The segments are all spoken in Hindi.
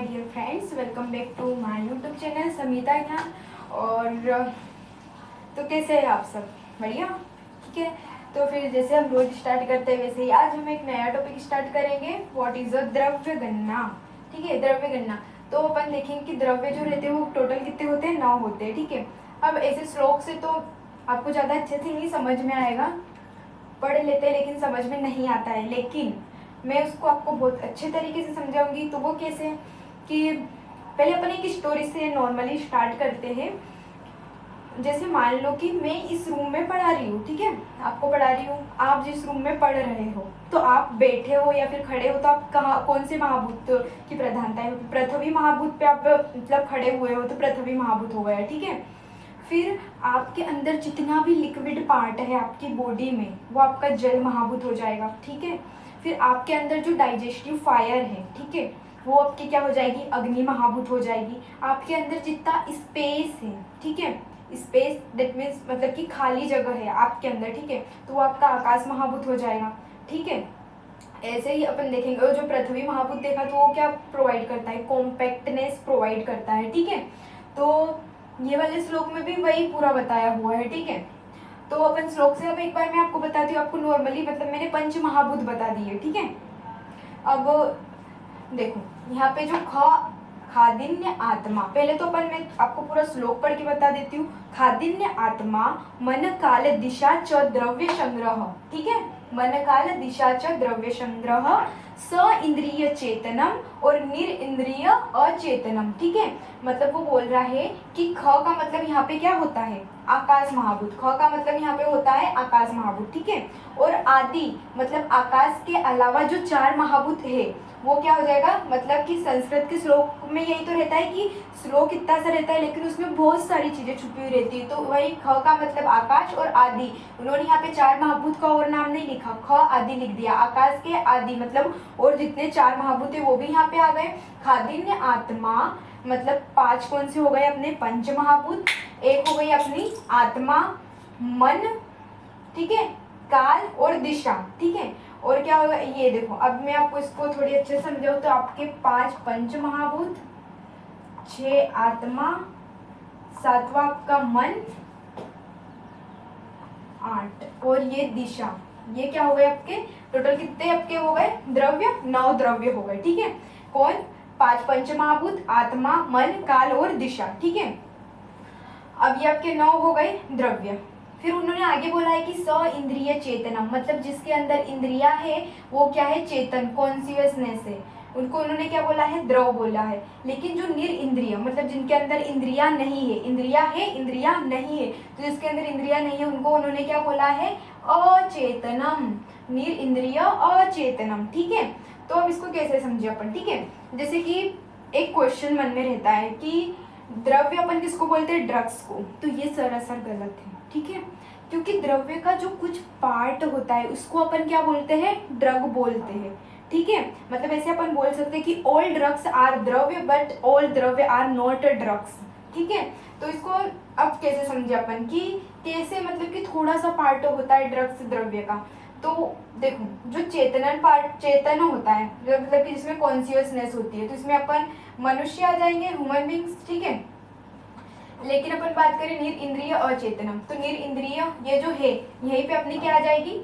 Dear friends, welcome back to my YouTube channel Samita Gyan. और तो कैसे हैं आप सब? बढ़िया, ठीक है। तो फिर जैसे हम रोज स्टार्ट करते हैं वैसे ही आज हम एक नया टॉपिक स्टार्ट करेंगे। व्हाट इज अ द्रव्य गणना। ठीक है, द्रव्य गणना। तो अपन देखेंगे कि द्रव्य जो रहते हैं वो टोटल कितने होते हैं, 9 होते हैं। ठीक है। अब ऐसे श्लोक से तो आपको ज़्यादा अच्छे से नहीं समझ में आएगा, पढ़ लेते हैं लेकिन समझ में नहीं आता है। लेकिन मैं उसको आपको बहुत अच्छे तरीके से समझाऊंगी। तो वो कैसे कि पहले अपन एक स्टोरी से नॉर्मली स्टार्ट करते हैं। जैसे मान लो कि मैं इस रूम में पढ़ा रही हूँ, ठीक है, आपको पढ़ा रही हूँ, आप जिस रूम में पढ़ रहे हो तो आप बैठे हो या फिर खड़े हो तो आप कहाँ कौन से महाभूत की प्रधानता है? पृथ्वी महाभूत पे आप मतलब खड़े हुए हो तो पृथ्वी महाभूत हो गया, ठीक है। फिर आपके अंदर जितना भी लिक्विड पार्ट है आपकी बॉडी में वो आपका जल महाभूत हो जाएगा, ठीक है। फिर आपके अंदर जो डाइजेस्टिव फायर है, ठीक है, वो आपकी क्या हो जाएगी, अग्नि महाभूत हो जाएगी। आपके अंदर जितना स्पेस है, ठीक है, स्पेस दैट मीन्स मतलब कि खाली जगह है आपके अंदर, ठीक है, तो वो आपका आकाश महाभूत हो जाएगा, ठीक है। ऐसे ही अपन देखेंगे। और जो पृथ्वी महाभूत देखा तो वो क्या प्रोवाइड करता है, कॉम्पैक्टनेस प्रोवाइड करता है, ठीक है। तो ये वाले श्लोक में भी वही पूरा बताया हुआ है, ठीक है। तो अपन श्लोक से अब एक बार मैं आपको बताती हूँ। आपको नॉर्मली मतलब मैंने पंच महाभूत बता दिए, ठीक है। अब देखो यहाँ पे जो खादिन्य आत्मा, पहले तो अपन मैं आपको पूरा श्लोक पढ़ के बता देती हूँ। खादिन्य आत्मा मन काल दिशा च द्रव्य संग्रह, ठीक है, मन काल दिशा च द्रव्य संग्रह स इंद्रिय चेतनम और निरिंद्रिय अचेतनम, ठीक है। मतलब वो बोल रहा है कि ख का मतलब यहाँ पे क्या होता है, आकाश महाभूत। ख का मतलब यहाँ पे होता है आकाश महाभूत, ठीक है। और आदि मतलब आकाश के अलावा जो 4 महाभूत है वो क्या हो जाएगा, मतलब कि संस्कृत के श्लोक में यही तो रहता है कि श्लोक इतना सा रहता है लेकिन उसमें बहुत सारी चीजें छुपी हुई रहती है। तो वही ख का मतलब आकाश और आदि, उन्होंने यहाँ पे 4 महाभूत का और नाम नहीं लिखा, ख आदि लिख दिया। आकाश के आदि मतलब और जितने 4 महाभूत है वो भी यहाँ पे आ गए। खादिन्य आत्मा मतलब 5 कौन से हो गए अपने पंच महाभूत, एक हो गई अपनी आत्मा, मन, ठीक है, काल और दिशा, ठीक है। और क्या होगा ये देखो, अब मैं आपको इसको थोड़ी अच्छे से समझाऊं तो आपके 5 पंच महाभूत, 6 आत्मा, 7वां आपका मन, 8 और ये दिशा, ये क्या हो गए आपके टोटल कितने आपके हो गए द्रव्य, 9 द्रव्य हो गए, ठीक है। कौन? 5 पंच महाभूत, आत्मा, मन, काल और दिशा, ठीक है। अब ये आपके 9 हो गए द्रव्य। फिर उन्होंने आगे बोला है कि स इंद्रिय चेतनम मतलब जिसके अंदर इंद्रिया है वो क्या है, चेतन, कॉन्शियसनेस है, उनको उन्होंने क्या बोला है, द्रव बोला है। लेकिन जो निरिंद्रिय मतलब जिनके अंदर इंद्रिया नहीं है, इंद्रिया है इंद्रिया नहीं है, तो जिसके अंदर इंद्रिया नहीं है उनको उन्होंने क्या बोला है, अचेतनम, निरिंद्रिय अचेतनम, ठीक है। तो अब इसको कैसे समझे अपन, ठीक है। जैसे कि एक क्वेश्चन मन में रहता है कि द्रव्य अपन किसको बोलते हैं, ड्रग्स को, तो ये सरासर गलत है, ठीक है। क्योंकि द्रव्य का जो कुछ पार्ट होता है उसको अपन क्या बोलते हैं, ड्रग बोलते हैं, ठीक है। मतलब ऐसे अपन बोल सकते हैं कि ऑल ड्रग्स आर द्रव्य बट ऑल द्रव्य आर नॉट ड्रग्स, ठीक है। तो इसको अब कैसे समझे अपन कि कैसे मतलब कि थोड़ा सा पार्ट होता है ड्रग्स द्रव्य का। तो देखो जो चेतनन पार्ट, चेतन होता है मतलब कि जिसमें कॉन्शियसनेस होती है, तो इसमें अपन मनुष्य आ जाएंगे, ह्यूमन बींग्स, ठीक है। लेकिन अपन बात करें निरिंद्रिय अचेतनम, तो निरिंद्रिय ये जो है यहीं पे अपनी क्या आ जाएगी,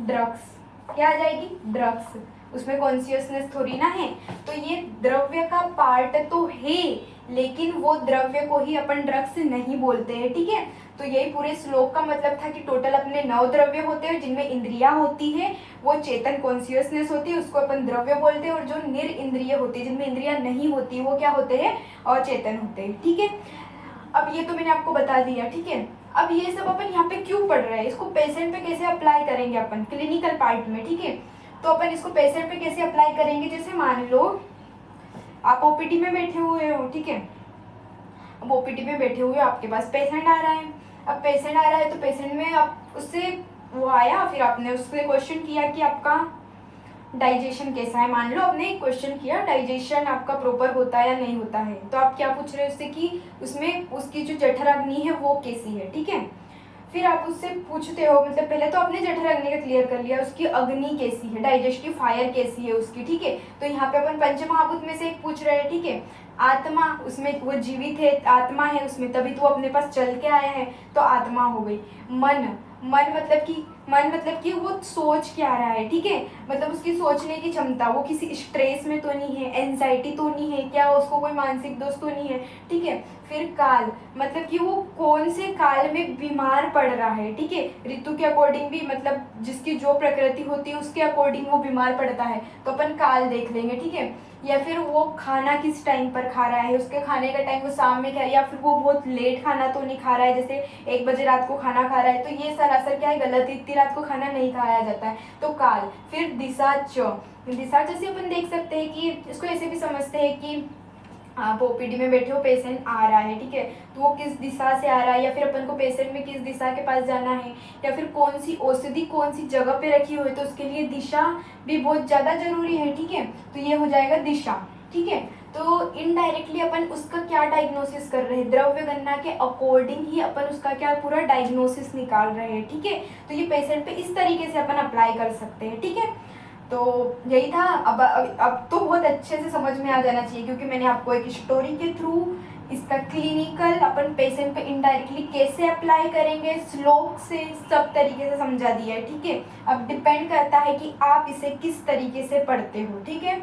ड्रग्स, क्या आ जाएगी, ड्रग्स, उसमें कॉन्शियसनेस थोड़ी ना है। तो ये द्रव्य का पार्ट तो है लेकिन वो द्रव्य को ही अपन ड्रग्स नहीं बोलते हैं, ठीक है। तो यही पूरे श्लोक का मतलब था कि टोटल अपने 9 द्रव्य होते हैं जिनमें इंद्रिया होती है, वो चेतन कॉन्शियसनेस होती है, उसको अपन द्रव्य बोलते हैं। और जो निरिंद्रिय होती है जिनमें इंद्रिया नहीं होती वो क्या होते हैं, अचेतन होते हैं, ठीक है। अब ये तो मैंने आपको बता दिया, ठीक है। अब ये सब अपन यहाँ पे क्यों पढ़ रहे हैं, इसको पेशेंट पे कैसे अप्लाई करेंगे अपन क्लिनिकल पार्ट में, ठीक है। तो अपन इसको पेशेंट पे कैसे अप्लाई करेंगे, जैसे मान लो आप ओपीडी में बैठे हुए हो, ठीक है। अब ओपीडी में बैठे हुए आपके पास पेशेंट आ रहा है। अब पेशेंट आ रहा है तो पेशेंट में आप उससे वो आया, फिर आपने उससे क्वेश्चन किया कि आपका डाइजेशन कैसा है। मान लो आपने एक क्वेश्चन किया डाइजेशन आपका प्रॉपर होता है या नहीं होता है, तो आप क्या पूछ रहे हो उससे कि उसमें उसकी जो जठराग्नि है वो कैसी है, ठीक है। फिर आप उससे पूछते हो, मतलब पहले तो आपने जठर अग्नि का क्लियर कर लिया, उसकी अग्नि कैसी है, डाइजेस्टिव फायर कैसी है उसकी, ठीक है। तो यहाँ पे अपन पंचमहाभूत में से एक पूछ रहे हैं, ठीक है। आत्मा, उसमें वो जीवित है, आत्मा है उसमें, तभी तो वो अपने पास चल के आया है, तो आत्मा हो गई। मन, मन मतलब कि वो सोच क्या रहा है, ठीक है, मतलब उसकी सोचने की क्षमता, वो किसी स्ट्रेस में तो नहीं है, एंजाइटी तो नहीं है, क्या उसको कोई मानसिक दोष तो नहीं है, ठीक है। फिर काल, मतलब कि वो कौन से काल में बीमार पड़ रहा है, ठीक है, ऋतु के अकॉर्डिंग भी, मतलब जिसकी जो प्रकृति होती है उसके अकॉर्डिंग वो बीमार पड़ता है, तो अपन काल देख लेंगे, ठीक है। या फिर वो खाना किस टाइम पर खा रहा है, उसके खाने का टाइम वो शाम में क्या, या फिर वो बहुत लेट खाना तो नहीं खा रहा है, जैसे 1 बजे रात को खाना खा रहा है, तो ये सरासर क्या है, गलत है, इतनी रात को खाना नहीं खाया जाता है, तो काल। फिर दिशा जैसे अपन देख सकते हैं कि इसको ऐसे भी समझते हैं कि आप ओपीडी में बैठे हो, पेशेंट आ रहा है, ठीक है, तो वो किस दिशा से आ रहा है, या फिर अपन को पेशेंट में किस दिशा के पास जाना है, या फिर कौन सी औषधि कौन सी जगह पे रखी हुई है, तो उसके लिए दिशा भी बहुत ज़्यादा जरूरी है, ठीक है। तो ये हो जाएगा दिशा, ठीक है। तो इनडायरेक्टली अपन उसका क्या डायग्नोसिस कर रहे हैं, द्रव्य गणना के अकॉर्डिंग ही अपन उसका क्या पूरा डायग्नोसिस निकाल रहे हैं, ठीक है। तो ये पेशेंट पे इस तरीके से अपन अप्लाई कर सकते हैं, ठीक है। तो यही था। अब तो बहुत अच्छे से समझ में आ जाना चाहिए, क्योंकि मैंने आपको एक स्टोरी के थ्रू इसका क्लिनिकल अपन पेशेंट पे इनडायरेक्टली कैसे अप्लाई करेंगे, श्लोक से सब तरीके से समझा दिया है, ठीक है। अब डिपेंड करता है कि आप इसे किस तरीके से पढ़ते हो, ठीक है।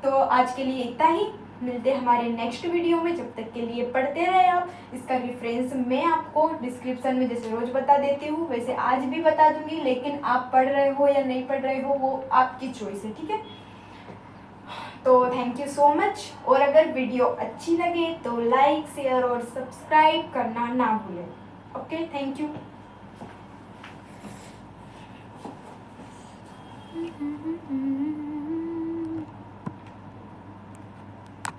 तो आज के लिए इतना ही, मिलते हैं हमारे नेक्स्ट वीडियो में, जब तक के लिए पढ़ते रहे आप। इसका रेफरेंस मैं आपको डिस्क्रिप्शन में जैसे रोज बता देती हूँ वैसे आज भी बता दूंगी, लेकिन आप पढ़ रहे हो या नहीं पढ़ रहे हो वो आपकी चॉइस है, ठीक है। तो थैंक यू सो मच, और अगर वीडियो अच्छी लगे तो लाइक शेयर और सब्सक्राइब करना ना भूलें। Okay, thank you.